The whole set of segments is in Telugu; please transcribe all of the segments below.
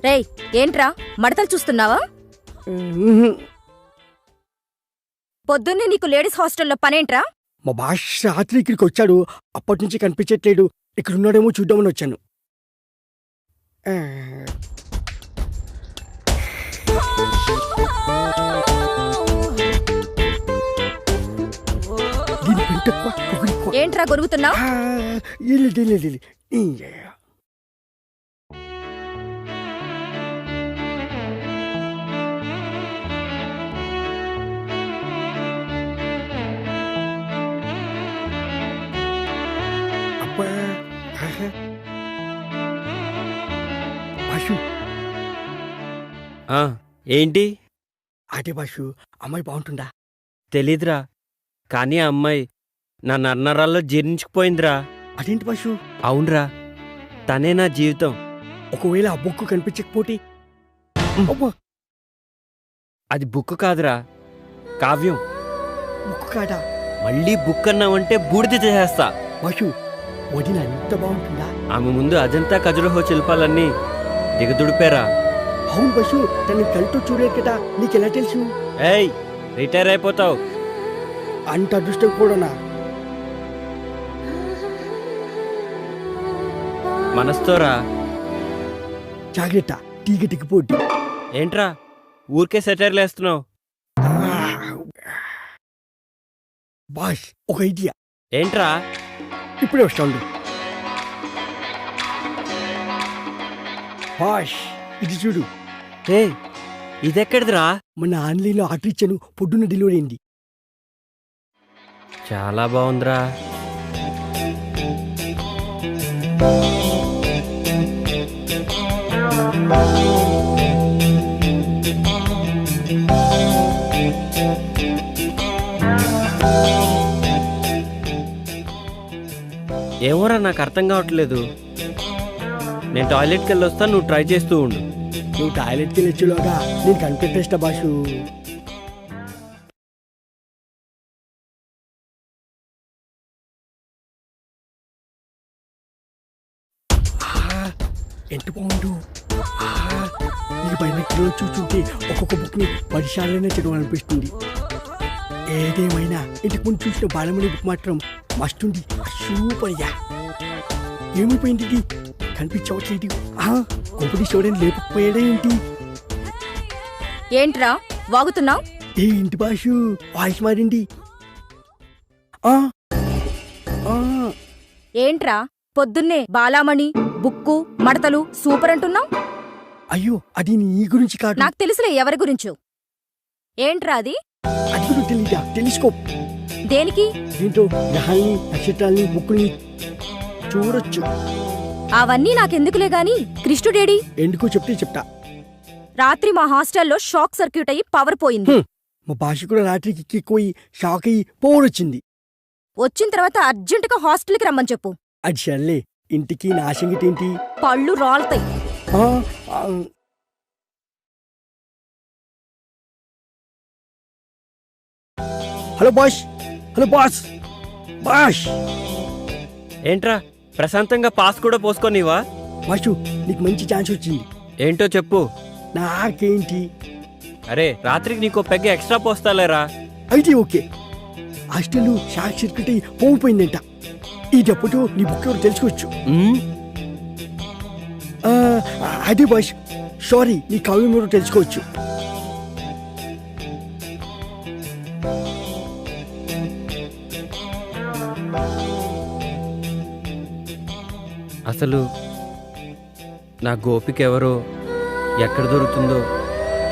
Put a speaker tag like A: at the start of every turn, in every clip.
A: రేయ్, ఏంట్రా మడతలు చూస్తున్నావా? పొద్దున్నే నీకు లేడీస్ హాస్టల్లో పనేంట్రా?
B: మా బాష్ రాత్రి ఇక్కడికి వచ్చాడు, అప్పటి నుంచి కనిపించట్లేడు. ఇక్కడ ఉన్నాడేమో చూద్దామని వచ్చాను.
A: ఏంట్రా గొరుగుతున్నావు?
C: ఏంటి?
B: అదే బాషు, అమ్మాయి బాగుంటుందా?
C: తెలీదురా, కానీ ఆ అమ్మాయి నా నన్నరాల్లో జీర్ణించుకుపోయిందిరా.
B: అదేంటి బాషు?
C: అవునరా, తనే నా జీవితం.
B: ఒకవేళ ఆ బుక్ కనిపించకపోతే?
C: అది బుక్ కాదురా, కావ్యం.
B: బుక్ కాదా?
C: మళ్ళీ బుక్ అన్నావంటే బూడిద చేసేస్తా.
B: బాషు, వదిన ఎంత బాగుంటుందా?
C: ఆమె ముందు అజంతా ఖజురహో శిల్పాలన్నీ దిగదుడిపారా.
B: అవును బస్సు, తను కళ్ళతో చూడలేదు కదా, నీకెలా తెలుసు?
C: ఏయ్, రిటైర్ అయిపోతావు.
B: అంత అదృష్టం కూడానా?
C: మనస్తోరా.
B: జాగ్రత్త, తీగ దిగిపోద్ది.
C: ఏంట్రా ఊరికే సెటైర్లు వేస్తున్నావు?
B: బాష్, ఒక ఐడియా.
C: ఏంట్రా?
B: ఇప్పుడే వస్తాడు. బాష్, ఇది చూడు.
C: ఏ, ఇదెక్కడిదిరా?
B: మన ఆన్లైన్లో ఆర్డర్ ఇచ్చాను, పొద్దున్న డెలివరీ అయింది.
C: చాలా బాగుందిరా. ఏమోరా, నాకు అర్థం కావట్లేదు. నేను టాయిలెట్కి వెళ్ళి వస్తాను, నువ్వు ట్రై చేస్తూ ఉండు.
B: నువ్వు టాయిలెట్కి వెళ్ళొచ్చులోగా నేను కనిపెట్టేస్తా బాషు. ఎంత బాగుండు. ఈ బైనెక్లో చూస్తుంటే ఒక్కొక్క బుక్ని 10 సార్లైనా చదవాలనిపిస్తుంది. ఏదేమైనా ఇంటికి ముందు చూసిన బాలమణి బుక్ మాత్రం మస్తుంది. సూపర్గా. ఏమైపోయింది ఇది? కనిపించవట్లేదు. కొంపటి చూడని లేకపోయాడే ఏంటి?
A: ఏంట్రా వాగుతున్నావు?
B: ఏంటి బాషు, వాయిస్ మారింది.
A: ఏంట్రా పొద్దున్నే బాలామణి బుక్కు మడతలు సూపర్ అంటున్నావు?
B: అయ్యో, అది నీ గురించి కాదు.
A: నాకు తెలుసులే ఎవరి గురించో. ఏంట్రా అది?
B: అది కూడా తెలీదా? టెలిస్కోప్.
A: దేనికి?
B: దీంతో గ్రహాల్ని, నక్షత్రాల్ని, బుక్కుల్ని చూడొచ్చు.
A: అవన్నీ నాకెందుకులే గాని కృష్ణుడేడి?
B: ఎందుకో చెప్తే చెప్తా.
A: రాత్రి మా హాస్టల్లో షాక్ సర్క్యూట్ అయ్యి పవర్ పోయింది.
B: మా భాష కూడా రాత్రికి ఎక్కిపోయి షాక్ అయ్యి పవర్ వచ్చింది.
A: వచ్చిన తర్వాత అర్జెంటుగా హాస్టల్కి రమ్మని చెప్పు.
B: అది సర్లే, ఇంటికి నా సంగతి ఏంటి?
A: పళ్ళు రాలుతాయి.
B: హలో బాష్, హలో బాస్. బాష్,
C: ఏంట్రా ప్రశాంతంగా పాస్ కూడా పోసుకోనివా?
B: బాషు, నీకు మంచి ఛాన్స్ వచ్చింది.
C: ఏంటో చెప్పు.
B: నాకేంటి?
C: అరే, రాత్రికి నీకో పెగ్గ ఎక్స్ట్రా పోస్తాలేరా.
B: అయితే ఓకే. హాస్టల్ షాక్ సర్క్యూట్ అయ్యి పోయిపోయిందంట. ఈ జబ్బుతో నీ బుక్ ఎవరు తెలుసుకోవచ్చు. అదే బాష్, సారీ, నీ కావ్యం ఎవరు తెలుసుకోవచ్చు.
C: అసలు నా గోపిక ఎవరో, ఎక్కడ దొరుకుతుందో,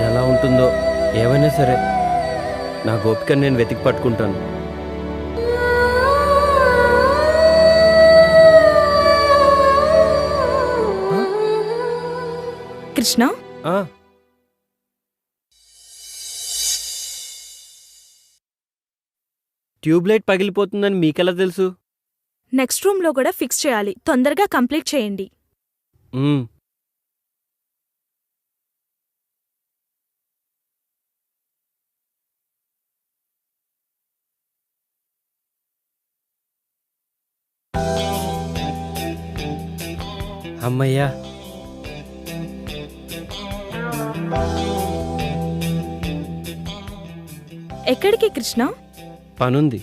C: ఎలా ఉంటుందో, ఏమైనా సరే నా గోపికని నేను వెతికి పట్టుకుంటాను.
D: కృష్ణ?
C: ఆ, ట్యూబ్లైట్ పగిలిపోతుందని మీకెలా తెలుసు?
D: నెక్స్ట్ రూమ్ లో కూడా ఫిక్స్ చేయాలి. తొందరగా కంప్లీట్ చేయండి.
C: మ్మ్. అమ్మయ్యా,
D: ఎక్కడికి కృష్ణ?
C: పనుంది.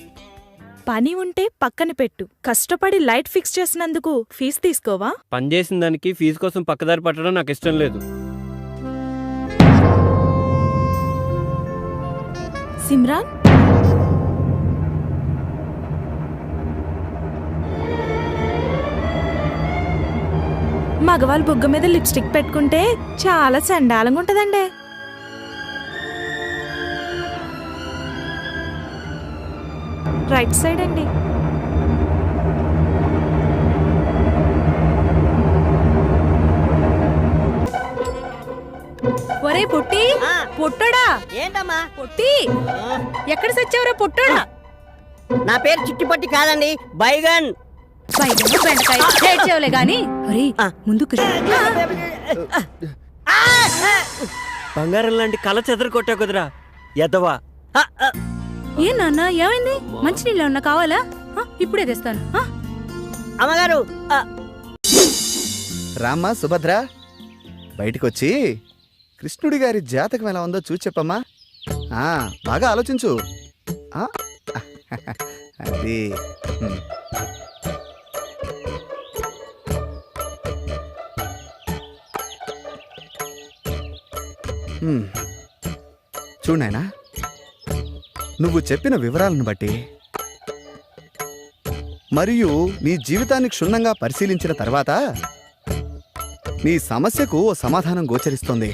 D: పని ఉంటే పక్కన పెట్టు. కష్టపడి లైట్ ఫిక్స్ చేసినందుకు ఫీజు తీసుకోవా?
C: పని చేసిన దానికి ఫీజు కోసం పక్కదారి పట్టడం నాకు ఇష్టం లేదు.
D: సిమ్రాన్, మగవాళ్ళ బొగ్గ మీద లిప్స్టిక్ పెట్టుకుంటే చాలా చండాలంగా ఉంటదండి. రైట్ సైడ్ అండి.
A: ఒరే పొట్టి, పొట్టడా
E: ఏంటమ్మా?
A: పొట్టి, ఎక్కడ సచ్చావురా పొట్టడా?
E: నా పేరు చిట్టిపట్టి కాదండి, బైగన్.
A: బయట బెండకాయ ఏడ్చేవులే గాని ఒరేయ్, ముందు
C: బంగారం లాంటి కళ చెదర కొట్టా కుదరా ఎదవా.
A: ఏ నాన్న, ఏమైంది? మంచినీళ్ళు ఏమన్నా కావాలా? ఇప్పుడే తెస్తాను.
E: అమ్మగారు,
F: రామ్మా సుభద్ర, బయటికొచ్చి కృష్ణుడి గారి జాతకం ఎలా ఉందో చూసి చెప్పమ్మా. బాగా ఆలోచించు. అది చూడు నాయనా, నువ్వు చెప్పిన వివరాలను బట్టి మరియు నీ జీవితాన్ని క్షుణ్ణంగా పరిశీలించిన తర్వాత నీ సమస్యకు ఓ సమాధానం గోచరిస్తోంది.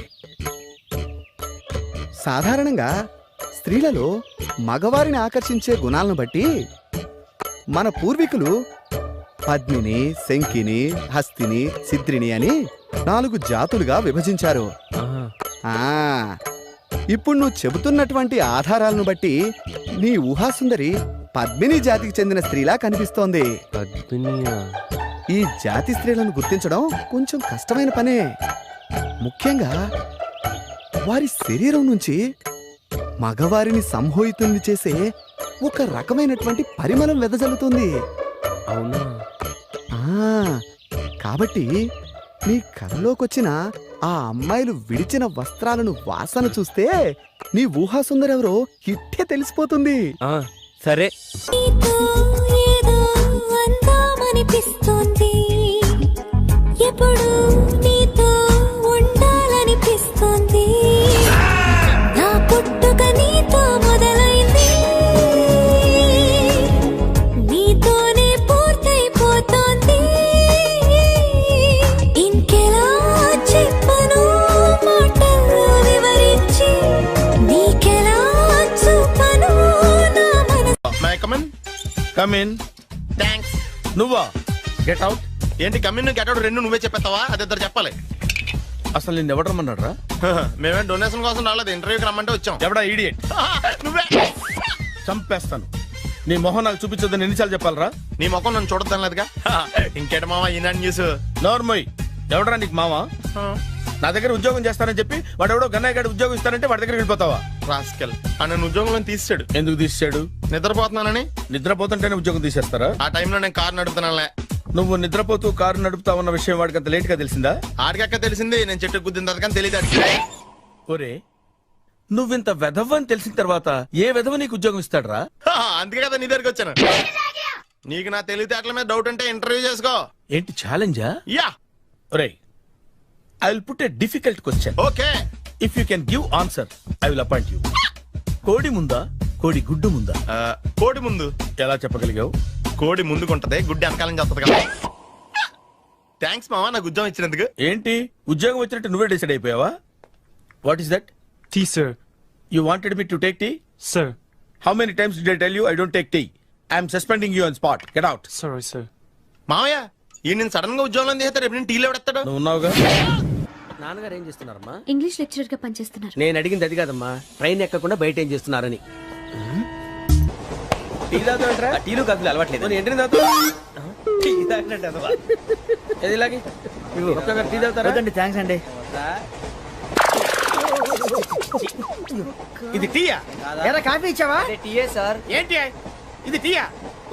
F: సాధారణంగా స్త్రీలలో మగవారిని ఆకర్షించే గుణాలను బట్టి మన పూర్వీకులు పద్మిని, శంకిని, హస్తిని, సిద్రిని అని 4 జాతులుగా విభజించారు. ఇప్పుడు నువ్వు చెబుతున్నటువంటి ఆధారాలను బట్టి నీ ఊహాసుందరి పద్మిని జాతికి చెందిన స్త్రీలా కనిపిస్తోంది. ఈ జాతి స్త్రీలను గుర్తించడం కొంచెం కష్టమైన పనే. ముఖ్యంగా వారి శరీరం నుంచి మగవారిని సంమోహితుల్ని చేసే ఒక రకమైనటువంటి పరిమళం వెదజల్లుతుంది.
C: అవునా?
F: కాబట్టి నీ కళ్ళలోకొచ్చిన ఆ అమ్మాయిలు విడిచిన వస్త్రాలను వాసన చూస్తే నీ ఊహాసుందరెవరో ఇట్టే తెలిసిపోతుంది.
C: సరే.
G: ఎప్పుడు నీతో ఉండాలనిపిస్తోంది. నా పుట్టుక నీతో మొదలైంది, నీతోనే పూర్తయిపోతోంది. ఇంకెలా చెప్పను మాటల్లో వివరించి, నీకెలా చూపను నా మనసు.
H: Come in. థాంక్స్. నువ్వా? Get out.
I: ఏంటి కమ్యూన్ గెట్ అవుట్ రెండు నువ్వే చెప్పేస్తావా? అది ఇద్దరు చెప్పాలి.
H: అసలు నిన్ను ఎవడు రమ్మన్నాడు రా?
I: మేమేం డొనేషన్ కోసం రాలేదు, ఇంటర్వ్యూకి రమ్మంటే వచ్చాం.
H: ఎవడా ఈడియట్?
I: నువ్వే.
H: చంపేస్తాను. నీ మొహం నాకు చూపించొద్దని ఎన్నిసార్లు చెప్పాలరా?
I: నీ ముఖం నన్ను చూడద్దనలేదుగా. ఇంకేట మామ ఈనాడు న్యూస్.
H: నోర్మోయ్, ఎవడరా నీకు మావా? నా దగ్గర ఉద్యోగం చేస్తానని చెప్పి వాడు ఎవడో గన్నయ్య గారి ఉద్యోగం ఇస్తానంటే వాడి దగ్గర వెళ్ళిపోతావా?
I: రాస్కెల్. నన్ను ఉద్యోగంలో తీసాడు.
H: ఎందుకు తీసాడు?
I: నిద్రపోతున్నానని.
H: నిద్రపోతుంటేనే ఉద్యోగం తీసేస్తారా?
I: ఆ టైంలో నేను కారు నడుపుతున్నానులే.
H: నువ్వు నిద్రపోతూ కారు నడుపుతావన్న విషయం వాడికి అంత లేట్ గా తెలిసిందా?
I: ఆడికక్క తెలిసింది, నేను చెట్టు గుద్దిన తర్వాత కానీ తెలియదు.
H: ఒరే, నువ్వింత వెధవని తెలిసిన తర్వాత ఏ వెధవ నీకు ఉద్యోగం ఇస్తాడరా?
I: అందుకే కదా నీ దగ్గరికి వచ్చాను. నీకు నా తెలివితేటల మీద డౌట్ అంటే ఇంటర్వ్యూ చేసుకో.
H: ఏంటి ఛాలెంజా?
I: యా.
H: ఒరే, I will put a difficult question.
I: Okay.
H: If you can give answer I will appoint you. కోడి ముందా, కోడి గుడ్డు ముందా?
I: కోడి ముందు.
H: ఎలా చెప్పగలిగావు?
I: కోడి ముందుకుంటది, గుడ్డి వెనకాలం చేస్తుంది కదా. థ్యాంక్స్ మామా నాకు ఉద్యోగం ఇచ్చినందుకు.
H: ఏంటి ఉద్యోగం వచ్చినట్టు నువ్వే డిసైడ్ అయిపోయావా? What is that?
J: Tea, sir.
H: You wanted me to take tea?
J: Sir.
H: How many times did I tell you I don't take tea? I am suspending you on spot. Get out.
J: Sorry, sir.
I: మామయ్య ఈ నేను సడన్ గా ఉద్యోగంలో తీస్తే రేపు నేను టీలో పెడతాడు.
H: నువ్వు ఉన్నావుగా?
C: నాన్నగారు ఏం చేస్తున్నారమ్మా?
G: ఇంగ్లీష్ లెక్చరర్ గా పనిచేస్తున్నారు.
C: నేను అడిగింది అది కాదమ్మా, ట్రైన్ ఎక్కకుండా బయట ఏం చేస్తున్నారని. టీ తాగుతాంట్రా? టీలు కాఫీలు అలవాట్లేదు. ఎంట్రీ తాగుతా టీ తాగినట్టు అదవా. ఏది ఇలాగే ఒక్కగారు టీ తాగుతారా?
E: థ్యాంక్స్ అండి.
H: ఇది టీయా?
E: ఎరా కాఫీ ఇచ్చావా?
C: టీయే సార్.
H: ఏంటి ఇది టీయా?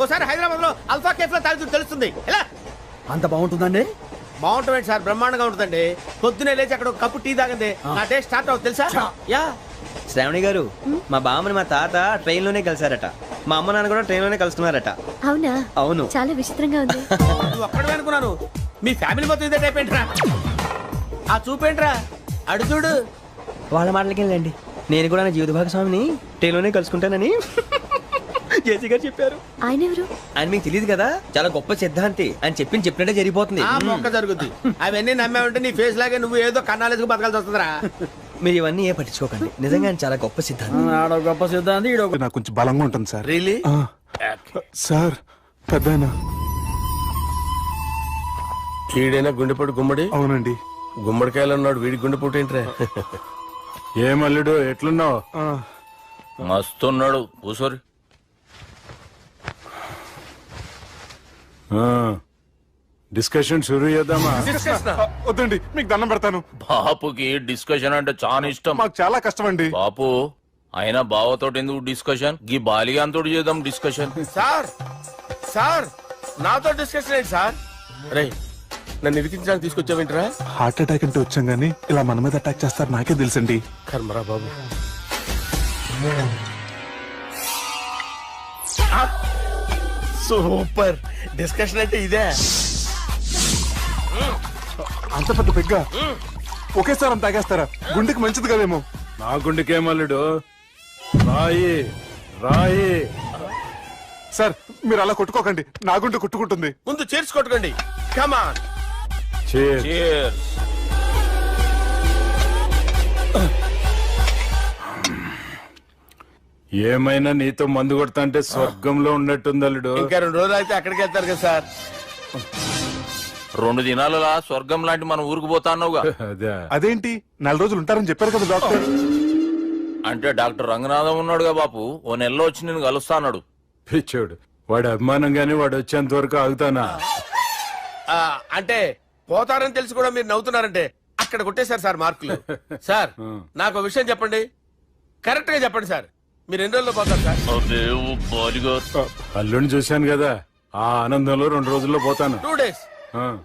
H: ఓసారి హైదరాబాద్ లో అల్ఫా కేఫ్ లో తాగుతూ తెలుస్తుంది. ఎలా
E: అంత బాగుంటుందండి?
H: బాగుంటుంది సార్, బ్రహ్మాండంగా ఉంటుందండి. పొద్దునే లేచి అక్కడ ఒక కప్పు టీ తాగండి నా డే స్టార్ట్ అవుతుంది తెలుసా? యా.
C: శ్రావణి గారు, మా బామ్మని మా తాత ట్రైన్ లోనే కలిసారట. మా అమ్మ నాన్న కూడా ట్రైన్ లోనే కలుస్తున్నారట.
G: అవునా?
C: అవును.
G: చాలా విచిత్రంగా ఉంది.
H: నువ్వు ఒక్కడే అనుకున్నాను, మీ ఫ్యామిలీ మొత్తం ఇదే టైప్ ఏంట్రా? ఆ చూపేంట్రా, అడు చూడు.
C: వాళ్ళ మాటలకి వెళ్ళండి. నేను కూడా నా జీవిత భాగస్వామిని ట్రైన్ లోనే కలుసుకుంటానని జేసీ గారు చెప్పారు.
G: ఆయన ఎవరు?
C: ఆయన మీకు తెలియదు కదా, చాలా గొప్ప సిద్ధాంతి అని చెప్పినట్టే జరిగిపోతుంది.
H: ఆ మొక్క జరుగుద్ది. అవన్నీ నమ్మావంటే నీ ఫేస్ లాగే నువ్వు ఏదో కన్నాలేసుకు బతకాల్సి వస్తుందిరా.
C: మీరు ఇవన్నీ ఏ పట్టించుకోకండి. నిజంగా ఆయన చాలా గొప్ప సిద్ధాంతి.
E: ఆడో గొప్ప సిద్ధాంతి, ఈడో
J: నాకు కొంచెం బలంగా ఉంటుంది సార్.
H: రియలీ?
J: సార్ పెద్దయినా.
H: ఈడైనా గుండెపోటు గుమ్మడి?
J: అవునండి.
H: గుమ్మడికాయలు ఉన్నాడు, వీడి గుండెపోటు ఏంట్రా?
J: ఏమల్లుడు ఎట్లున్నావు?
I: మస్తున్నాడు కూసోరి.
J: డిస్కషన్ షురూ చేద్దామా? వద్దండి, మీకు దండం పెడతాను.
I: బాపుకి డిస్కషన్ అంటే చాలా ఇష్టం.
J: మాకు చాలా కష్టం అండి.
I: బాపు అయినా బావతోటి ఎందుకు డిస్కషన్? గీ బాలిగాంతో చేద్దాం డిస్కషన్.
H: సార్ సార్ నాతో డిస్కషన్ ఏంటి సార్? రే నన్ను ఇరికించడానికి తీసుకొచ్చావేంట్రా?
J: హార్ట్ అటాక్ అంటే వచ్చాం గానీ ఇలా మన మీద అటాక్ చేస్తారు నాకే తెలుసండి.
H: కర్మరా బాబు. సూపర్ డిస్కషన్ అంటే ఇదే.
J: అంత పెద్ద పెగ్గ ఒకేసారి అంత తాగేస్తారా? గుండెకి మంచిది కదేమో. నా గుండెకేమల్లుడు రాయి రాయి. సార్ మీరు అలా కొట్టుకోకండి, నా గుండె కొట్టుకుంటుంది.
H: ముందు చేర్చి కొట్టుకోండి. కమాన్.
I: Cheers.
J: ఏమైనా నీతో మందు కొడతా అంటే స్వర్గంలో ఉన్నట్టుంది అల్లుడు.
H: ఇంకా 2 రోజులు అయితే అక్కడికి వెళ్తారు కదా సార్.
I: 2 దినాలలా స్వర్గం లాంటి మన ఊరికి పోతా అన్నావుగా.
J: అదేంటి 4 రోజులు ఉంటారని చెప్పారు కదా డాక్టర్.
I: అంటే డాక్టర్ రంగనాథం ఉన్నాడుగా బాపు, ఓ నెలలో వచ్చి నేను కలుస్తా అన్నాడు.
J: పిచ్చోడు, వాడు అభిమానంగానే వాడు వచ్చేంత వరకు ఆగుతానా?
H: అంటే పోతారని తెలిసి కూడా మీరు నవ్వుతున్నారంటే అక్కడ కొట్టేశారు సార్ మార్కులు. సార్ నాకు ఒక విషయం చెప్పండి, కరెక్ట్ గా చెప్పండి సార్. మీరు ఎన్ని రోజుల్లో పోతారు సార్?
I: అదే ఓ బాలిగారు.
J: అల్లుడిని చూశాను కదా, ఆ ఆనందంలో 2 రోజుల్లో పోతాను.
H: 2 days.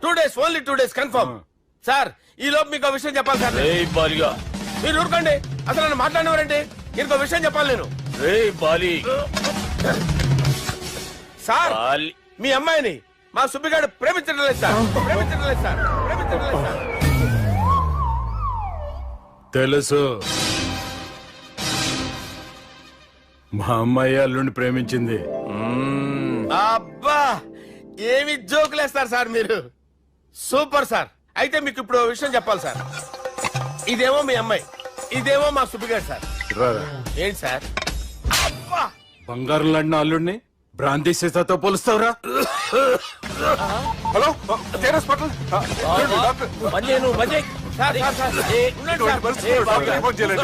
H: 2 days, only 2 days confirm. Sir ఈ లోపు మీకు విషయం చెప్పాలి సార్.
I: రేయ్ బాలిగా,
H: మీరు ఊరుకోండి, అసలు నన్ను మాట్లాడినవారంటే ఇంకో విషయం చెప్పాలి నేను.
I: రేయ్ బాలి.
H: Sir
I: Bali.
H: మీ అమ్మాయిని మా సుబ్బిగాడు ప్రేమించడం లేదు సార్. ప్రేమించడం లేదు సార్. ప్రేమించడం లేదు సార్.
J: తెలుసు, మా అమ్మాయి అల్లుడిని ప్రేమించింది.
H: అబ్బా ఏమి జోకులేస్తారు సార్ మీరు. Super sir. అయితే మీకు ఇప్పుడు ఓ విషయం చెప్పాలి సార్. ఇదేమో మీ అమ్మాయి, ఇదేమో మా సుబ్బిగాడు సార్.
J: రారా.
H: ఏంటి సార్? అబ్బా
J: బంగారం లాంటి అల్లుడిని బ్రాంతి సీతాతో పోలుస్తావురా? Hello hospital.
H: Sir, sir, sir. ఉండండి సార్.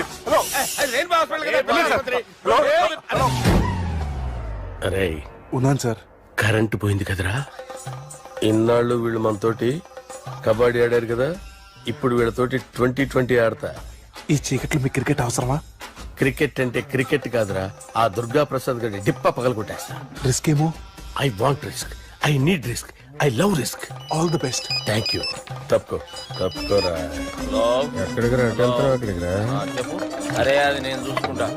H: అది రెయిన్బో హాస్పిటల్ కదా, ఆసుపత్రి. అరే
J: ఉన్నాను సార్.
H: కరెంటు పోయింది కదరా. ఇన్నాళ్ళు వీళ్ళు మనతోటి కబడ్డీ ఆడారు కదా, ఇప్పుడు వీళ్ళతోటి 2020 ఆడతా.
J: ఈ చీకట్లో మీకు క్రికెట్ అవసరమా?
H: క్రికెట్ అంటే క్రికెట్ కాదురా, ఆ దుర్గా ప్రసాద్ గారి డిప్ప పగల కొట్టేస్తా.
J: రిస్క్ ఏమో.
H: I want risk, I need risk, I love risk.
J: All the best.
H: Thank you. తప్పుకోరా. ఎక్కడికి రా? అక్కడికి రా.
I: చెప్పు. అరే అది నేను చూసుకుంటా,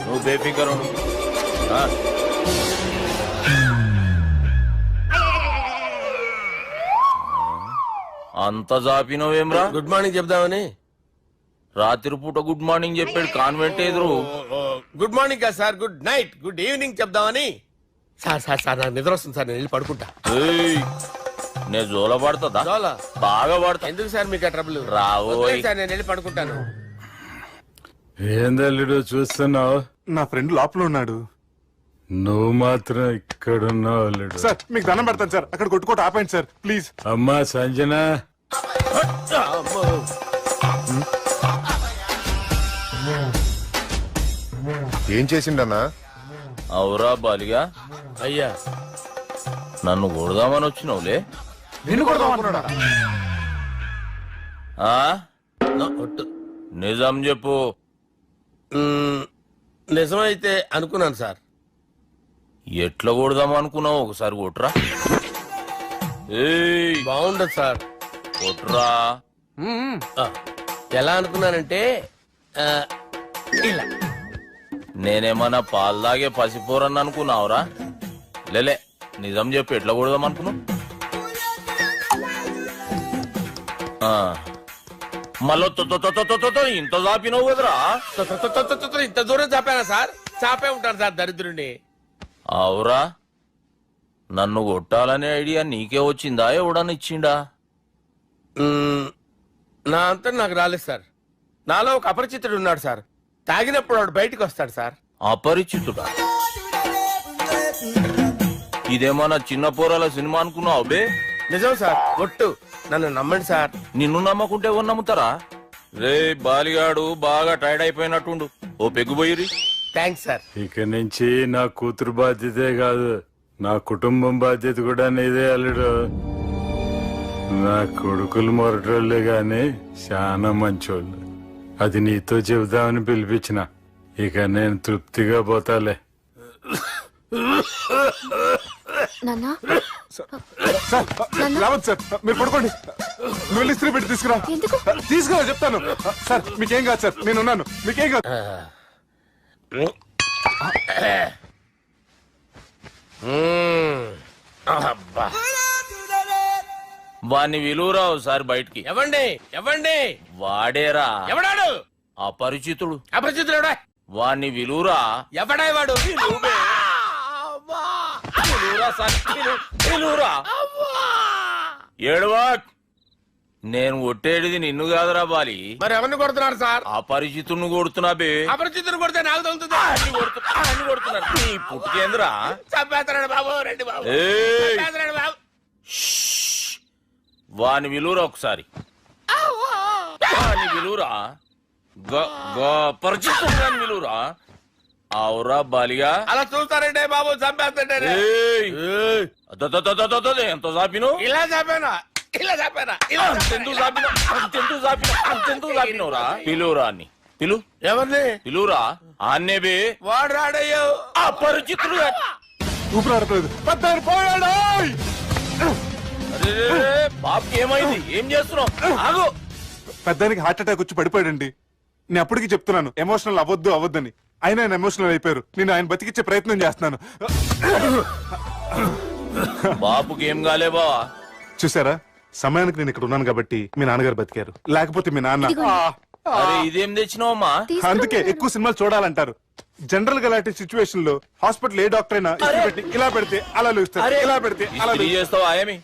I: నువ్వు బేఫికర్ ఉండు. అంత జాపినవేమ్రా?
H: గుడ్ మార్నింగ్ చెప్దామని.
I: రాత్రి పూట గుడ్ మార్నింగ్ చెప్పాడు కాన్వెంట్ ఎదురు.
H: గుడ్ మార్నింగ్ కాదు sir, good night, good evening చెప్దామని. సార్ సార్ సార్ నాకు నిద్ర వస్తుంది సార్, నేను వెళ్ళి పడుకుంటా.
I: నేను జోల పడుతుందా?
H: జోలా?
I: బాగా పడతా.
H: ఎందుకు సార్ మీకు ఆ ట్రబుల్?
I: రావోయ్.
H: సార్ నేను వెళ్ళి పడుకుంటాను.
J: ఏందల్లుడు చూస్తున్నావు? నా ఫ్రెండ్ లోపల ఉన్నాడు, నువ్వు మాత్రం ఇక్కడున్నావు అల్లుడు. సార్ మీకు దండం పెడతాను సార్, అక్కడ కొట్టుకోట ఆపండి సార్ ప్లీజ్. అమ్మా సంజన.
H: అమ్మో.
I: ఏం చేసిండన్నా?
K: అవురా బాలిగా,
H: అయ్యా
K: నన్ను కొడదామని వచ్చినావులే.
J: నిన్ను కొడదామన్నాడా?
K: ఆ? నిజం చెప్పు.
H: నిజమైతే అనుకున్నాను సార్.
K: ఎట్లా కొడదాం అనుకున్నావు? ఒకసారి కొట్రా. ఏయ్,
H: బాగుండదు సార్.
K: కొట్రా.
H: ఆ, ఎలా అనుకున్నానంటే ఇలా.
K: నేనేమన్నా పాలు తాగే పసిపోరని అనుకున్నావురా? లేలే, నిజం చెప్పు, ఎట్లా కొడదాం అనుకున్నావు? మళ్ళీ ఇంత చాపినావు కదరా?
H: ఇంత దూరం చాపానా సార్? చాపే ఉంటాను సార్ దరిద్రుడిని.
K: అవురా, నన్ను కొట్టాలనే ఐడియా నీకే వచ్చిందా? ఎవడన్నా ఇచ్చిండా?
H: నా అంతా నాకు రాలేదు సార్. నాలో ఒక అపరిచితుడు ఉన్నాడు సార్. తాగినప్పుడు వాడు బయటకు వస్తాడు సార్.
K: అపరిచితుడా? ఇదేమన్నా చిన్న పోరాల సినిమా అనుకున్నావు బే?
H: నిజం సార్, ఒట్టు, నన్ను నమ్మండి సార్.
K: నిన్ను నమ్మకుంటే ఎవరు నమ్ముతారా? రే బాలిగాడు బాగా టైర్డ్ అయిపోయినట్టుండు, ఓ పెగ్గుపోయిరి.
H: Thanks sir.
J: ఇక నుంచి నా కూతురు బాధ్యతే కాదు, నా కుటుంబం బాధ్యత కూడా నీదే అల్లుడు. నా కొడుకులు మొరటోళ్ళే గాని చాలా మంచోళ్ళు. అది నీతో చెబుదామని పిలిపించిన. ఇక నేను తృప్తిగా పోతాలే. రావద్దు సార్, మీరు పడుకోండి. నువ్వు ఇస్త్రీ పెట్టి తీసుకురా. తీసుకురా చెప్తాను. సార్ మీకేం కాదు సార్, నేనున్నాను, మీకేం కాదు.
H: అబ్బా,
K: వాణ్ణి విలువరా ఒకసారి బయటికి.
H: ఎవండి ఎవండి?
K: వాడేరా.
H: ఎవడాడు?
K: అపరిచితుడు.
H: అపరిచితుడు ఎవడా?
K: వాణ్ణి విలువరా.
H: ఎవడా వాడు?
K: ఏడవా, నేను కొట్టేడిది నిన్ను కాదురా బాలి.
H: మరి ఎవరిని కొడుతున్నారు సార్?
K: అపరిచితుడిని కొడుతున్నా బే.
H: అపరిచితుడు కొడితే నాకు తగులుతుంది.
K: అన్ని కొడుతున్నారు. నీ పుట్టుకేంద్రా?
H: చంపేస్తున్నాడు బాబు, రండి బాబు.
K: ఏయ్,
H: చంపేస్తున్నాడు బాబు.
K: వాని విలువరా ఒకసారి. వాని విలువరా. పరిచితుడు విలువరా. అవురా బాలిగా.
H: అలా చూస్తారంటే బాబు, చంపేస్తాడే.
K: ఎంత చాపిను?
H: ఇలా చంపానా? ఇలా చంపానా?
K: అంతెందుకు చాపినవురా? పిలువురా అన్ని. పిలు.
H: ఎవరిని
K: పిలువురా. ఆన్నే బే.
H: వాడు రాడయ్యో.
K: అపరిచితుడు.
J: ఊపిరాడట్లేదు.
K: బాబుకి ఏమైంది? ఏం చేస్తున్నావు? ఆగు.
J: పెద్దానికి హార్ట్ అటాక్ వచ్చి పడిపోయాడండి. నేను అప్పటికి చెప్తున్నాను ఎమోషనల్ అవ్వద్దని. ఆయన ఎమోషనల్ అయిపోయారు. నేను ఆయన బతికిచ్చే ప్రయత్నం చేస్తున్నాను.
K: బాబుకి ఏం కాలే బావా?
J: చూసారా, సమయానికి నేను ఇక్కడ ఉన్నాను కాబట్టి మీ నాన్నగారు బతికారు. లేకపోతే మీ నాన్న.
K: అరే ఇదేం తెచ్చినావమ్మా?
J: అందుకే ఎక్కువ సినిమాలు చూడాలంటారు. జనరల్ గా అలాంటి సిచ్యువేషన్ లో హాస్పిటల్ ఏ డాక్టర్ అయినా ఇస్త్రీ పెట్టి ఇలా పెడితే అలా లూస్తారు, ఇలా పెడితే అలా
K: చేస్తావా? ఏమి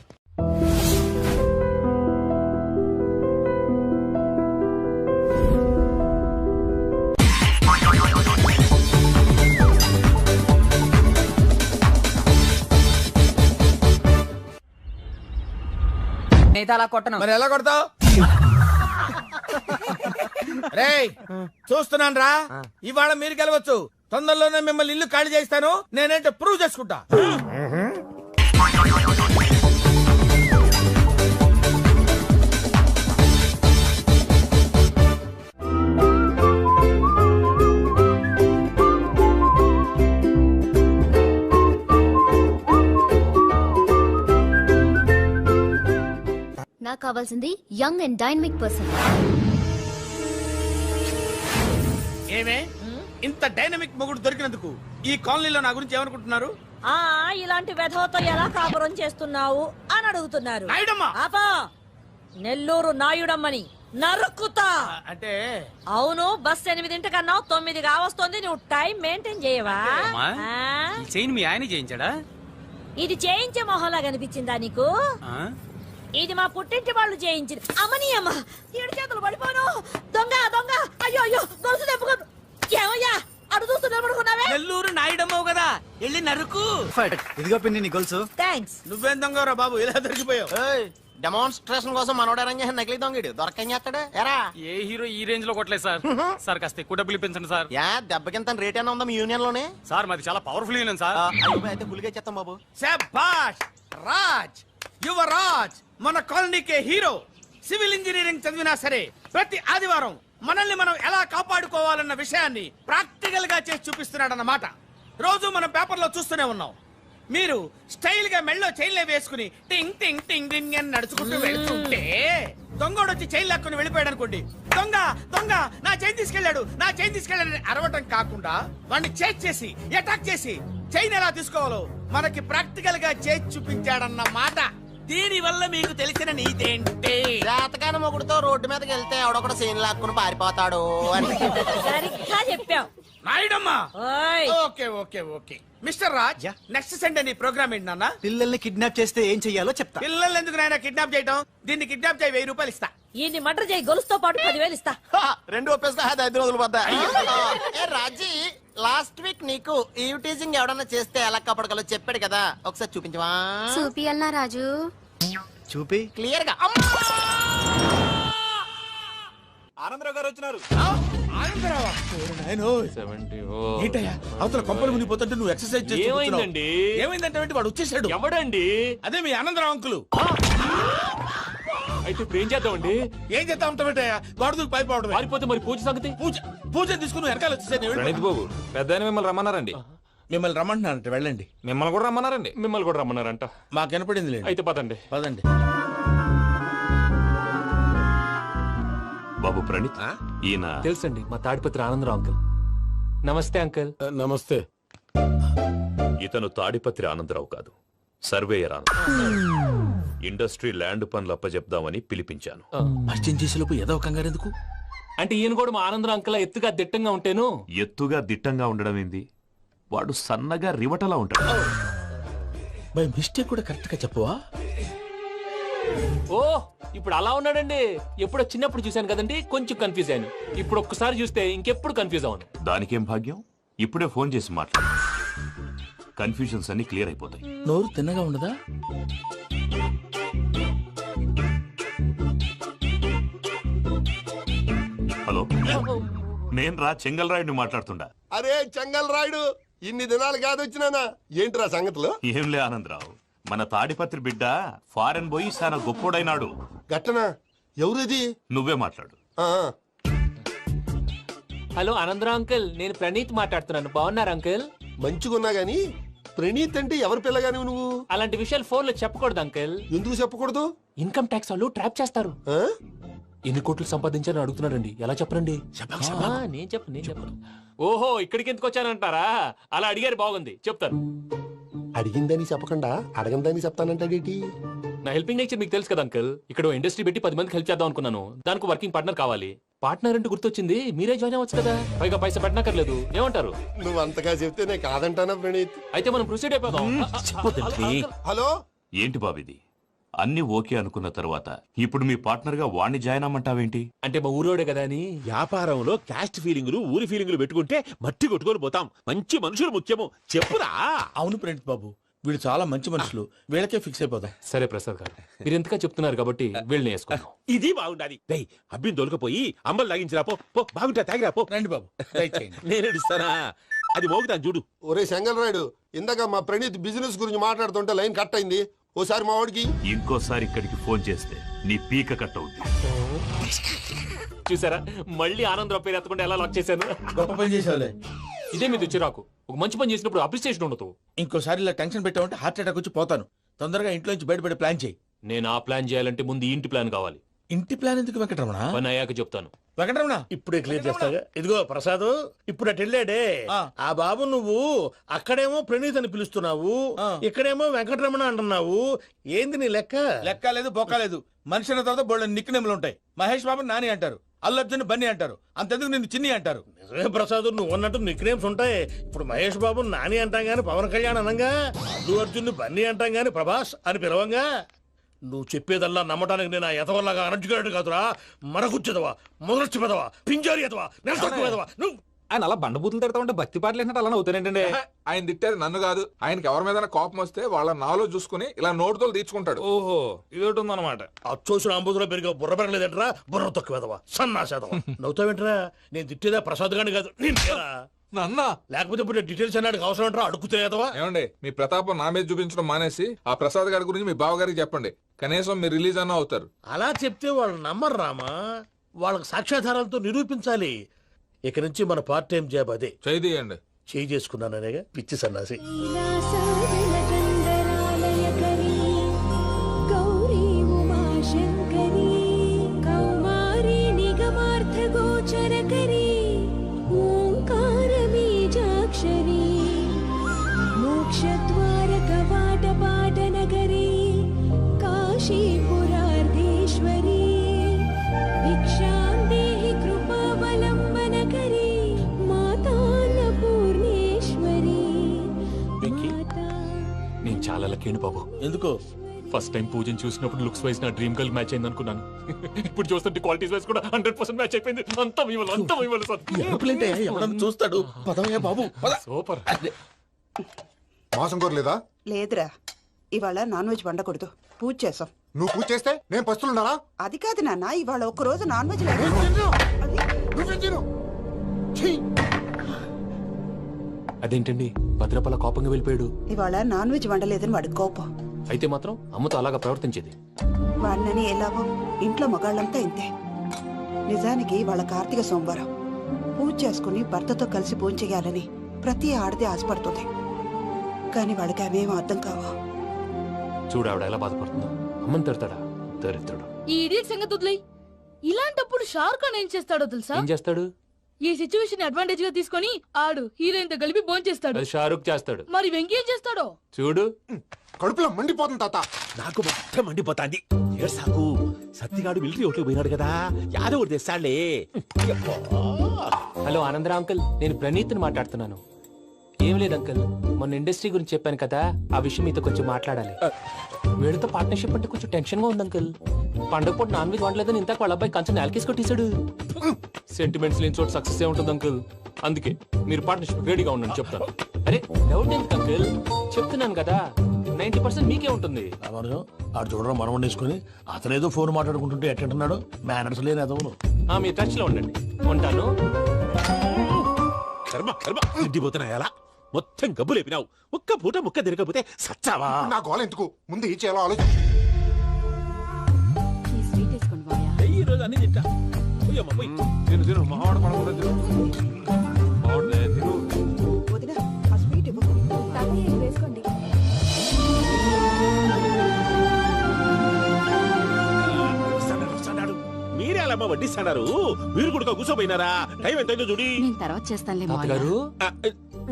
H: మరి ఎలా కొడతావు? రేయ్, చూస్తున్నాను రా. ఇవాళ మీరు గెలవచ్చు. తొందరలోనే మిమ్మల్ని ఇల్లు ఖాళీ చేస్తాను. నేనేంటో ప్రూవ్ చేసుకుంటా.
G: నాకు కావాల్సింది యంగ్ అండ్ డైనమిక్ పర్సన్.
H: ఏమే ఇంత డైనమిక్ మొగుడు దొరికినందుకు ఈ కాలనీలో నా గురించి ఏమనుకుంటున్నారు?
A: ఇలాంటి వెధవతో ఎలా కాపురం చేస్తున్నావు అని అడుగుతున్నారు. ఆపా, నెల్లూరు నాయుడమ్మని నరుక్కుతా.
H: అంటే
A: అవును, బస్ 8 కన్నా 9 కావస్తోంది. నువ్వు టైం మెయింటైన్ చేయవా?
C: మీ ఆయన చేయించాడా?
A: ఇది చేయించే మొహంలా కనిపించిందా నీకు? ఇది మా పుట్టింటి వాళ్ళు చేయించింది. అమ్మని అమ్మ, 7 చేతులు పడిపోను. దొంగ దొంగ, అయ్యో అయ్యో, గొలుసు తెప్పుకోదు. ఏమయ్యా అడు చూస్తున్నా?
C: నెల్లూరు నాయుడమ్మవు కదా, వెళ్ళి నరుకు.
F: ఇదిగో పిన్ని నీ గొలుసు.
A: థ్యాంక్స్.
H: నువ్వేం దొంగరా బాబు, ఇలా దొరికిపోయావు?
I: డెమాన్స్ట్రేషన్ కోసం మనోడు అరేంజ్ చేసిన నకిలీ దొంగడు దొరకని చేస్తాడు ఎరా
L: ఏ హీరో ఈ రేంజ్ లో కొట్టలేదు సార్. సార్ కాస్త ఎక్కువ డబ్బులు ఇప్పించండి సార్.
I: యా దెబ్బకింత రేట్ అయినా ఉందా మీ యూనియన్ లోనే?
L: సార్ మాది చాలా పవర్ఫుల్ యూనియన్ సార్.
I: అయితే గులిగా చేస్తాం బాబు.
H: శభాష్ రాజ్, యువరాజ్, మన కాలనీకే హీరో. సివిల్ ఇంజనీరింగ్ చదివినా సరే ప్రతి ఆదివారం మనల్ని మనం ఎలా కాపాడుకోవాలన్న విషయాన్ని ప్రాక్టికల్ గా చేసి చూపిస్తున్నాడన్నమాట. రోజు మనం పేపర్లో చూస్తూనే ఉన్నాం. మీరు స్టైల్ గా మెళ్ళో చైన్లే వేసుకుని టింగ్ టింగ్ టింగ్ టింగ్ అని నడుచుకుంటూ వెళ్తుంటే దొంగోడు వచ్చి చైన్ లాక్కుని వెళ్ళిపోయాడు అనుకోండి. దొంగ దొంగ నా చైన్ తీసుకెళ్లాడు, నా చైన్ తీసుకెళ్లాడని అరవటం కాకుండా వాడిని చేజ్ చేసి అటాక్ చేసి చైన్ ఎలా తీసుకోవాలో మనకి ప్రాక్టికల్ గా చేసి చూపించాడన్న మాట. దీని వల్ల మీకు తెలిసిన నీతేంటి?
I: జాతకాన మొగుడుతో రోడ్డు మీదకి వెళ్తే ఎవడొకడు సీన్ లాక్కుని పారిపోతాడు అని.
A: సరిగ్గా చెప్పావు
H: నాయుడమ్మా.
A: ఓయ్
H: okay okay okay mister Raj, next Sunday నీ ప్రోగ్రామ్ ఏంటి నాన్న?
F: పిల్లల్ని కిడ్నాప్ చేస్తే ఏం చెయ్యాలో చెప్తా.
H: పిల్లలు ఎందుకు నాయన కిడ్నాప్ చేయటం? దీన్ని కిడ్నాప్ చేయి, 1000 రూపాయలు ఇస్తా.
A: ఈయన్ని మర్డర్ చేయి, గొలుసుతో పాటు 10,000 ఇస్తా.
I: రెండు ఒప్పేస్తా 5 రోజులు పోతా. ఏ రాజీ, లాస్ట్ వీక్ నీకు ఈ టీజింగ్ ఎవడన్నా చేస్తే ఎలా కాపాడగలో చెప్పాడు కదా, ఒకసారి చూపించవా?
G: చూపియల్నా రాజు?
F: చూపి.
I: క్లియర్ గా.
J: ఆనందరావు గారు వచ్చినారు.
H: ఆనందరావా? ఏంటయ్యా అవతల కొంపలు మునిగిపోతుంటే నువ్వు ఎక్సర్సైజ్ చేస్తూ
L: ఏమైందండి?
H: ఏమైందంటే వాడు వచ్చేసాడు.
L: ఎవడండి?
H: అదే మీ ఆనందరావు అంకులు.
L: అయితే ఇప్పుడు ఏం చేద్దామండి?
H: ఏం చేస్తా ఉంటావేటయ్యా? వాడు పైపోవడం.
L: పారిపోతే మరి పూజ సంగతి?
H: పూజ తీసుకుని వెనకాల వచ్చేసాను.
J: బాబు పెద్ద మిమ్మల్ని రమ్మన్నారండి.
H: మిమ్మల్ని రమ్మంటున్నారంట, వెళ్ళండి.
J: మిమ్మల్ని కూడా రమ్మన్నారండి.
L: మిమ్మల్ని కూడా రమ్మన్నారంట.
H: మాకు వినపడింది లేదు.
L: అయితే పదండి.
H: పదండి.
M: బాబు ప్రణీత్, ఈయన
L: తెలుసండి, మా తాడిపత్రి ఆనందరావు అంకుల్. నమస్తే అంకుల్.
H: నమస్తే.
M: ఇతను తాడిపత్రి ఆనందరావు కాదు, సర్వేయర్ ఆనందరావు. ఇండస్ట్రీ ల్యాండ్ పనులు అప్పచెప్దామని పిలిపించాను.
H: పరిచయం చేసేలోపు ఏదో కంగారు ఎందుకు?
L: అంటే ఈయన కూడా మా ఆనందరావు అంకుల్ ఎత్తుగా దిట్టంగా ఉంటేను.
M: ఎత్తుగా దిట్టంగా ఉండడం ఏంది? వాడు సన్నగా రివటలా ఉంటాడు.
H: బై మిస్టేక్ కూడా కరెక్ట్ గా చెప్పవా?
L: ఓ ఇప్పుడు అలా ఉన్నాడండి. ఎప్పుడో చిన్నప్పుడు చూశాను కదండి, కొంచెం కన్ఫ్యూజ్ అయ్యాను. ఇప్పుడు ఒక్కసారి చూస్తే ఇంకెప్పుడు కన్ఫ్యూజ్ అవ్వను.
M: దానికేం భాగ్యం, ఇప్పుడే ఫోన్ చేసి మాట్లాడు. కన్ఫ్యూజన్స్ అన్ని క్లియర్ అయిపోతాయి.
H: నోరు తిన్నగా ఉండదా?
M: హలో, నేను రా చెంగల్ రాయుడిని మాట్లాడుతుండా.
I: అరే చెంగల్ రాయుడు, ఇన్ని దినాలు కాదు వచ్చినానా? ఏంట్రా సంగతులు?
M: ఏంలే ఆనందరావు, మన తాడిపత్రి బిడ్డ ఫారెన్ పోయి చాలా గొప్పోడైనాడు.
I: గట్టనా? ఎవరిది?
M: నువ్వే మాట్లాడు.
L: హలో ఆనందరావు అంకుల్, నేను ప్రణీత్ మాట్లాడుతున్నాను. బాగున్నారు అంకుల్?
I: మంచిగున్నా గాని ప్రణీత్ అంటే ఎవరి పిల్లగాని నువ్వు?
L: అలాంటి విషయాలు ఫోన్ లో చెప్పకూడదు అంకుల్.
I: ఎందుకు చెప్పకూడదు?
L: ఇన్కమ్ ట్యాక్స్ వాళ్ళు ట్రాప్ చేస్తారు. ఎన్ని కోట్లు సంపాదించారని అడుగుతున్నాడండి, ఎలా చెప్పరండి? నేను చెప్పను. ఓహో, ఇక్కడికి ఎందుకు వచ్చానంటారా? అలా అడిగారు, బాగుంది, చెప్తాను.
I: అడిగిందని చెప్పకుండా అడగందని చెప్తానంటాడేటి?
L: నా హెల్పింగ్ నేచర్ మీకు తెలుసు కదా అంకుల్. ఇక్కడ ఇండస్ట్రీ పెట్టి 10 మందికి హెల్ప్ చేద్దాం అనుకున్నాను. దానికి వర్కింగ్ పార్ట్నర్ కావాలి. పార్ట్నర్ అంటే గుర్తొచ్చింది, మీరే జాయిన్ అవ్వచ్చు కదా, పైగా పైసా పెట్టనక్కర్లేదు. ఏమంటారు?
I: నువ్వు అంతగా చెప్తే నేను కాదంటానా ప్రణీత్?
L: అయితే మనం ప్రొసీడ్ అయిపోదాం.
I: హలో,
M: ఏంటి బాబిది? అన్ని ఓకే అనుకున్న తర్వాత ఇప్పుడు మీ పార్ట్నర్ గా వాణ్ణి జాయిన్ అమ్మంటావేంటి?
L: అంటే మా ఊరోడే కదా అని.
H: వ్యాపారంలో క్యాస్ట్ ఫీలింగులు, ఊరి ఫీలింగులు పెట్టుకుంటే మట్టి కొట్టుకొని పోతాం. మంచి మనుషులు ముఖ్యము. చెప్పురా. అవును ప్రణీత్ బాబు, వీళ్ళు చాలా మంచి మనుషులు, వీళ్ళకే ఫిక్స్ అయిపోదాం.
L: సరే ప్రసాద్ గారు, మీరు ఎంతగా చెప్తున్నారు కాబట్టి వీళ్ళని వేసుకుందాం.
H: ఇది బాగుండాలి. అబ్బిని దొలకపోయి అమ్మలు లాగించిరా పో. బాగుంటా తాగిరా పో. రండి బాబు, నేను ఇస్తానా? అది మోగుతాను చూడు.
I: ఒరే చెంగల్ రాయుడు, ఇందాక మా ప్రణీత్ బిజినెస్ గురించి మాట్లాడుతుంటే లైన్ కట్ అయింది. ఓసారి మా వాడికి
M: ఇంకోసారి ఇక్కడికి ఫోన్ చేస్తే నీ పీక కట్ అవుద్ది.
L: చూసారా, మళ్ళీ ఆనందరావు పేరు ఎత్తకుండా ఎలా లాక్ చేశాను.
H: గొప్ప పని చేసేవాళ్ళే.
L: ఇదే మీద చిరాకు. ఒక మంచి పని చేసినప్పుడు అప్రిసియేషన్ ఉండదు.
H: ఇంకోసారి ఇలా టెన్షన్ పెట్టామంటే హార్ట్ అటాక్ వచ్చి పోతాను. తొందరగా ఇంట్లో నుంచి బయటపడే ప్లాన్ చేయి.
L: నేను ఆ ప్లాన్ చేయాలంటే ముందు ఈ ఇంటి ప్లాన్ కావాలి.
H: ఇంటి ప్లాన్ ఎందుకు వెంకటరమణ?
L: పని అయ్యాక చెప్తాను.
H: వెంకటరమణ
N: ఇప్పుడే క్లియర్ చేస్తాగా. ఇదిగో ప్రసాద్, ఇప్పుడు అటు వెళ్ళాడే ఆ బాబు, నువ్వు అక్కడేమో ప్రణీత్ అని పిలుస్తున్నావు, ఇక్కడేమో వెంకటరమణ అంటున్నావు. ఏంది నీ లెక్క?
H: లెక్క లేదు, బొక్క లేదు. మనిషి అన్న తర్వాత బోళ్ళ నిక్నెములు ఉంటాయి. మహేష్ బాబు నాని అంటారు, అల్లు అర్జున్ బన్నీ అంటారు, అంతెందుకు నిన్ను చిన్ని అంటారు.
N: నిజమే ప్రసాద్, నువ్వు అన్నట్టు నిక్ నేమ్స్ ఉంటాయి. ఇప్పుడు మహేష్ బాబు నాని అంటాం గాని పవన్ కళ్యాణ్ అనంగా, అల్లు అర్జున్ బన్నీ అంటాం గాని ప్రభాస్ అని పిలవంగా. నువ్వు చెప్పేదల్లా నమ్మటానికి నేను ఎతవల్లాగా అనర్జుకేటెడ్ కాదురా. మరగుచ్చదవా, మొదలచ్చి పెదవా, పింజారి ఎదవా, నెలసొక్కు పెదవా.
O: ఆయన అలా బండబూతులు తిడతా ఉంటే భక్తి పాటలు ఏంటంటే అలా అవుతానేంటండి?
J: ఆయన తిట్టేది నన్ను కాదు, ఆయనకి ఎవరి మీద కోపం వస్తే వాళ్ళ నాలో చూసుకుని ఇలా నోటుతో తీర్చుకుంటాడు.
O: ఓహో, ఇదొకటి ఉందన్నమాట.
N: అచ్చోసిన అంబుధులో పెరిగే బుర్ర పెరగలేదంటరా, బుర్ర తొక్కువేదవా, సన్నాసేదవా. నవ్వుతావేంట్రా? నేను తిట్టేదా ప్రసాద్ గాని కాదు,
J: నన్న.
N: లేకపోతే ఇప్పుడు డీటెయిల్స్ అన్నాడు అవసరం అంటారా? అడుగుతాయేదవా.
J: ఏమండి, మీ ప్రతాపం నా మీద చూపించడం మానేసి ఆ ప్రసాద్ గారి గురించి మీ బావగారికి చెప్పండి. కనీసం మీరు రిలీజ్ అన్న అవుతారు.
N: అలా చెప్తే వాళ్ళు నమ్మరు రామా, వాళ్ళకి సాక్ష్యాధారాలతో నిరూపించాలి. ఇక నుంచి మన పార్ట్ టైం జాబ్ అదే.
J: చేయండి.
N: చేయి చేసుకున్నాననేగా పిచ్చి సన్నాసి.
P: గౌరీ ఉమాశంకరీ కౌమారీ నిగమార్థగోచరకరీ ఓంకార బీజాక్షరీ మోక్షద్వారకవాటపాటనగరీ కాశీపురార్ధేశ్వరీ భిక్షాం దేహి కృపావలంబనకరీ మాతాన్నపూర్ణేశ్వరీ.
L: నేను చాలా లక్కీని బాబు.
N: ఎందుకో?
L: ఫస్ట్ టైం పూజను చూసినప్పుడు లుక్స్ వైజ్ నా డ్రీమ్ గర్ల్ మ్యాచ్ అయింది అనుకున్నాను. ఇప్పుడు చూస్తుంటే క్వాలిటీస్ వైజ్ కూడా 100% మ్యాచ్ అయిపోయింది. అంతా ఇవ్వాలి సార్.
N: ఎవడన్నా చూస్తాడు. పదవయ్యా బాబు,
L: సూపర్.
Q: మాసం కోరలేదా?
R: లేదురా, ఇవాళ నాన్ వెజ్ వండకూడదు, పూజ చేసాం.
Q: నువ్వు పూజ చేస్తే నేను పస్తులున్నారా?
R: అది కాదు నాన్న, ఇవాళ ఒక్కరోజు నాన్ వెజ్ లేదు.
L: అదేంటండి భద్రపల కోపంగా వెళ్ళిపోయాడు?
R: ఇవాళ నాన్ వెజ్ వండలేదని వాడి కోపం.
L: అయితే మాత్రం అమ్మతో అలాగా ప్రవర్తించేది.
R: వాడినని ఎలాగో ఇంట్లో మగాళ్ళంతా ఇంతే. నిజానికి వాళ్ళ కార్తీక సోమవారం పూజ చేసుకుని భర్తతో కలిసి పూజ చేయాలని ప్రతి ఆడది ఆశపడుతుంది. కానీ వాడికి అవేం అర్థం కావా.
L: చూడు ఆవిడ ఎలా బాధపడుతుందో. అమ్మని తిడతాడా? దరిద్రుడు.
A: ఈ ఇడియట్ సంగతి వదిలేయ్. ఇలాంటప్పుడు షారుఖ్ ఖాన్ ఏం చేస్తాడో తెలుసా?
L: ఏం చేస్తాడు?
A: ఈ సిచ్యువేషన్ అడ్వాంటేజ్ గా తీసుకొని ఆడు హీరోయిన్ తో కలిపి బోన్ చేస్తాడు.
L: అది షారుఖ్ చేస్తాడు.
A: మరి వెంకీ ఏం చేస్తాడో
L: చూడు.
Q: కడుపులో మండిపోతుంది తాత.
N: నాకు మొత్తం మండిపోతాంది. సాకు సత్తిగాడు మిలిటరీ ఓట్లు పోయినాడు కదా, యాదవ్ తెస్తాడులే.
L: హలో ఆనందరా అంకుల్, నేను ప్రణీత్ని మాట్లాడుతున్నాను. ఏం లేదు అంకుల్, మొన్న ఇండస్ట్రీ గురించి చెప్పాను కదా, ఆ విషయం మీతో కొంచెం మాట్లాడాలి. వీడితో పార్ట్నర్షిప్ అంటే కొంచెం టెన్షన్ గా ఉంది అంకుల్. పండగ పూట నాన్ వెజ్ వండలేదని ఇంతకు వాళ్ళ అబ్బాయి కంచెం నేలకేసి కొట్టేశాడు. సెంటిమెంట్స్ లేని చోట సక్సెస్ ఏ ఉంటుంది అంకుల్. అందుకే మీరు పార్ట్నర్షిప్ రెడీగా ఉండండి చెప్తాను. అరే డౌట్ ఎందుకు అంకుల్, చెప్తున్నాను కదా 90% మీకే ఉంటుంది.
N: ఆడు చూడడం మనం వండేసుకుని అతనేదో ఫోన్ మాట్లాడుకుంటుంటే ఎట్టంటున్నాడు. మేనర్స్ లేని అదవును.
L: మీరు టచ్ లో ఉండండి. ఉంటాను.
N: కర్మ కర్మ తిండిపోతున్నాయా? మొత్తం గబ్బు లేపినావు. ఒక్క పూట ముక్క తిరగకపోతే సచ్చావా?
Q: నా గోల ఎందుకు, ముందు ఈ చేయాలో ఆలోచించు.
N: ఈ రోజు అన్ని తింటా.
J: తిను మావాడ పడకూడదు.
R: వదినా, ఆ స్వీట్ ఇవ్వు.
P: వేసుకోండి.
N: మీరే అలా వడ్డిస్తున్నారు. మీరు కూడా కూర్చోపోయినారా? టైం ఎంతైందో చూడి.
G: తర్వాత చేస్తానులే
L: తాతగారు.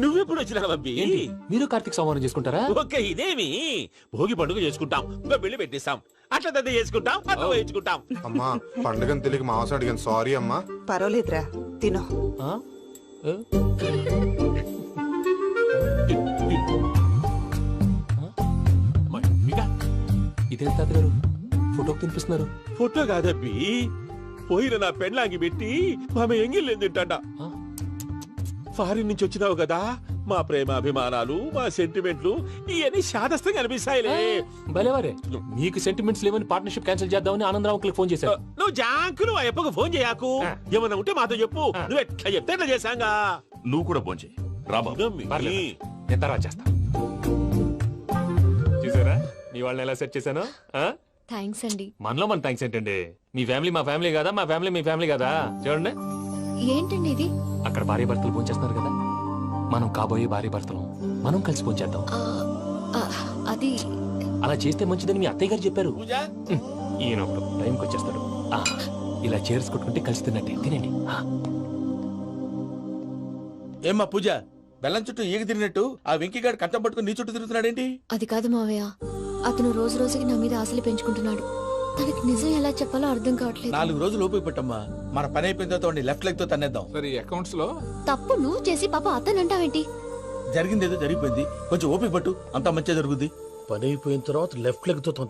N: నువ్వెప్పుడు వచ్చినా అబ్బి?
L: మీరు కార్తీక్ సంహారం చేసుకుంటారా?
N: ఓకే, ఇదేమి భోగి పండుగ చేసుకుంటాం, ఇంకా పెళ్లి పెట్టిస్తాం, అట్లా దద్ద చేసుకుంటాం, అట్లా వేయించుకుంటాం.
Q: అమ్మా పండుగని తెలియక మాసం అడిగాను, సారీ అమ్మా.
R: పర్వాలేదురా, తినో.
L: ఇదే తాతగారు ఫోటోకి తినిపిస్తున్నారు.
N: ఫోటో కాదబ్బి, పోయిన నా పెళ్ళాంగి పెట్టి ఆమె ఎంగిల్లేం తింటాడ. ఫారిన్ నుంచి వచ్చినావు కదా, మా ప్రేమ అభిమానాలు, మా సెంటిమెంట్లు ఇవన్నీ శాదస్తంగా అనిపిస్తాయిలే.
L: భలేవారే, మీకు సెంటిమెంట్స్ లేవని పార్ట్నర్షిప్ క్యాన్సిల్ చేద్దామని ఆనందరావు అంకుల్ ఫోన్ చేశారు.
N: నువ్వు జాంకులు ఆ ఎప్పకు ఫోన్ చేయకు. ఏమన్నా ఉంటే మాతో చెప్పు. నువ్వు ఎట్లా చెప్తే ఎట్లా చేశాంగా.
M: నువ్వు కూడా ఫోన్ చేయి.
L: నేను తర్వాత చేస్తా. చూసారా మీ వాళ్ళని ఎలా సెట్ చేశాను?
G: థ్యాంక్స్ అండి.
L: మనలో మన థ్యాంక్స్ ఏంటండి? మీ ఫ్యామిలీ మా ఫ్యామిలీ కదా, మా ఫ్యామిలీ మీ ఫ్యామిలీ కదా. చూడండి,
G: ఏంటండి ఇది?
L: అక్కడ భార్య భర్తలు భోంచేస్తున్నారు కదా, మనం కాబోయే భార్య భర్తలు మనం కలిసి భోంచేద్దాం.
G: అది
L: అలా చేస్తే మంచిదని మీ అత్తయ్య గారు చెప్పారు. ఈయన ఒకడు టైంకి వచ్చేస్తాడు. ఇలా చేర్స్ కొట్టుకుంటే కలిసి తిన్నట్టే. తినండి.
H: ఏమ్మా పూజ, బెల్లం చుట్టూ ఈగ తిరిగినట్టు ఆ వెంకీగాడు కంటం పట్టుకుని నీ చుట్టూ తిరుగుతున్నాడేంటి?
G: అది కాదు మావయ్య, అతను రోజు రోజుకి నా మీద ఆశలు పెంచుకుంటున్నాడు. తనకి నిజం ఎలా చెప్పాలో అర్థం కావట్లేదు.
H: 4 రోజులు ఓపిక పట్టమ్మా, మన పని అయిపోయిన తర్వాత లెఫ్ట్ లెగ్ తో తన్నేద్దాం.
J: సరే, అకౌంట్స్ లో
G: తప్పు నువ్వు చేసి పాప అతను అంటావేంటి?
H: జరిగింది ఏదో జరిగిపోయింది, కొంచెం ఓపిక పట్టు, అంతా మంచిగా జరుగుద్ది.
N: పని అయిపోయిన తర్వాత లెఫ్ట్ లెగ్ తో